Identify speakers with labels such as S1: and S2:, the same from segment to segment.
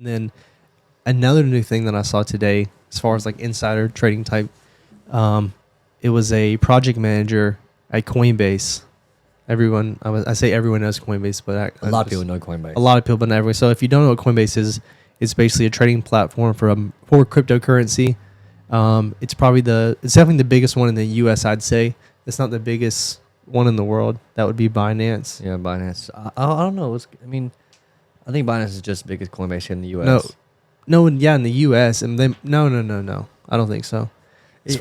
S1: And then another new thing that I saw today, as far as like insider trading type, it was a project manager at Coinbase. I say everyone knows Coinbase, but
S2: A lot of people know Coinbase.
S1: a lot of people, but not everyone. So if you don't know what Coinbase is, it's basically a trading platform for cryptocurrency. It's definitely the biggest one in the U.S. I'd say. It's not the biggest one in the world. That would be Binance.
S2: Yeah, Binance. I don't know. I think Binance is just as big as Coinbase here in the U.S.
S1: No, in the U.S. and then no. I don't think so. It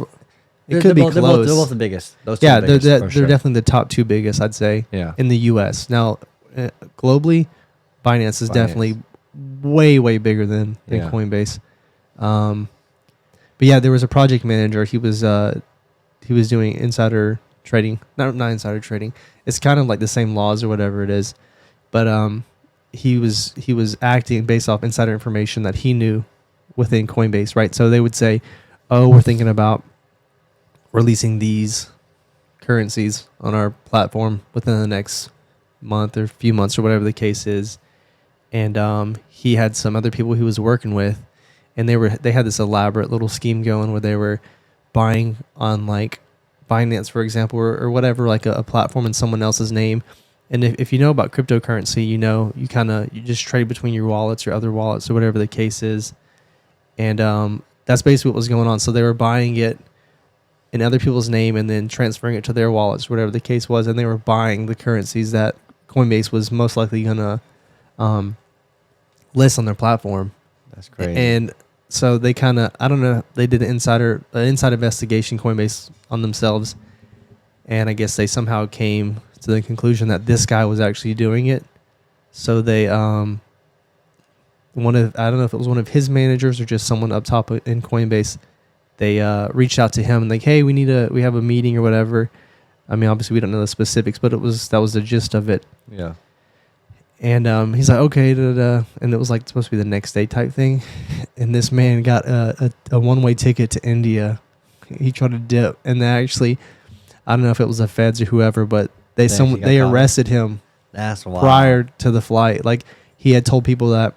S1: could be close.
S2: They're both the biggest. Those two
S1: Yeah,
S2: are the biggest,
S1: they're
S2: sure.
S1: definitely the top two biggest, I'd say.
S2: Yeah.
S1: In the U.S. Now, globally, Binance is definitely way bigger than Coinbase. But yeah, there was a project manager. He was doing insider trading. Not insider trading. It's kind of like the same laws or whatever it is, but he was acting based off insider information that he knew within Coinbase, right? So they would say, "Oh, we're thinking about releasing these currencies on our platform within the next month or few months or whatever the case is." And he had some other people he was working with, and they had this elaborate little scheme going where they were buying on like Binance, for example, or whatever, like a platform in someone else's name. And if you know about cryptocurrency, you just trade between your wallets or other wallets or whatever the case is. And that's basically what was going on. So they were buying it in other people's name and then transferring it to their wallets, whatever the case was. And they were buying the currencies that Coinbase was most likely going to list on their platform.
S2: That's crazy.
S1: And so they I don't know, they did an inside investigation, Coinbase, on themselves. And I guess they somehow came to the conclusion that this guy was actually doing it. So they, I don't know if it was one of his managers or just someone up top in Coinbase. They reached out to him and like, hey, we have a meeting or whatever. I mean, obviously we don't know the specifics, but that was the gist of it.
S2: Yeah.
S1: And he's like, okay, and it was like supposed to be the next day type thing. And this man got a one-way ticket to India. He tried to dip, and they actually, I don't know if it was the feds or whoever, but they arrested him.
S2: That's wild. Prior
S1: to the flight. Like, he had told people that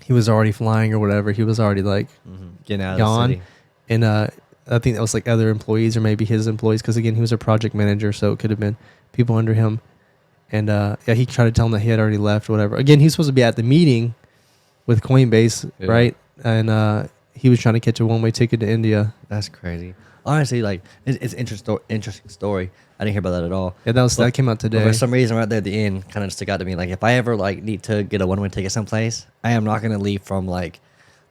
S1: he was already flying or whatever. He was already like
S2: getting out
S1: gone.
S2: of the city.
S1: And I think that was like other employees or maybe his employees, because again, he was a project manager, so it could have been people under him. And he tried to tell him that he had already left or whatever. Again, he was supposed to be at the meeting with Coinbase, right? And he was trying to catch a one-way ticket to India.
S2: That's crazy. Honestly, like, it's interesting story. I didn't hear about that at all.
S1: Yeah, that came out today.
S2: For some reason, right there at the end, kind of stuck out to me. Like, if I ever like need to get a one-way ticket someplace, I am not gonna leave from like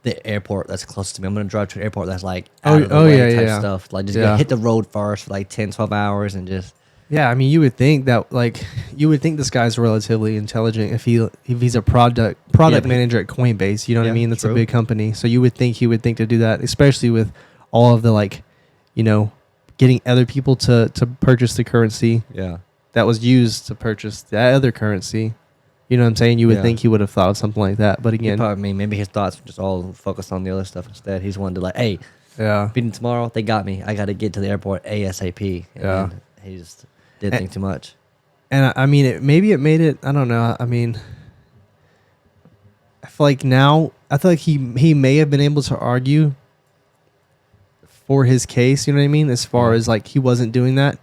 S2: the airport that's close to me. I'm gonna drive to an airport that's like out of the way type stuff. Like, just hit the road first for like 10, 12 hours and just.
S1: Yeah, I mean, you would think this guy's relatively intelligent if he's a product manager at Coinbase. You know what I mean? That's a big company, so you would think he would think to do that, especially with all of the like, getting other people to purchase the currency.
S2: Yeah,
S1: that was used to purchase that other currency. You know what I'm saying? You would think he would have thought of something like that, but again,
S2: maybe his thoughts were just all focused on the other stuff instead. He's wanted to like, hey, meeting tomorrow. They got me. I got to get to the airport ASAP. And he just didn't think too much.
S1: And I mean, it made it. I don't know. I mean, I feel like he may have been able to argue for his case. You know what I mean? As far as like, he wasn't doing that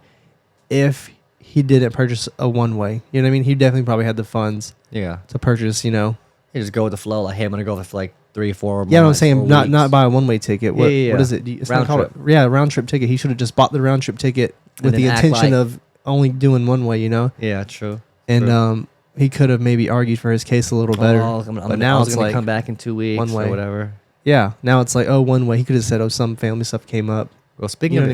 S1: if he didn't purchase a one-way. You know what I mean? He definitely probably had the funds.
S2: Yeah.
S1: To purchase.
S2: He just go with the flow. Like, hey, I'm gonna go for like 3 or 4.
S1: Yeah, I'm saying not buy a one-way ticket. What is it? It's
S2: round trip.
S1: Round trip ticket. He should have just bought the round trip ticket with the intention of only doing one way,
S2: Yeah, true.
S1: And he could have maybe argued for his case a little better. But now it's like
S2: come back in 2 weeks one way or whatever.
S1: Yeah, now it's like, one way. He could have said, some family stuff came up.
S2: Well, speaking of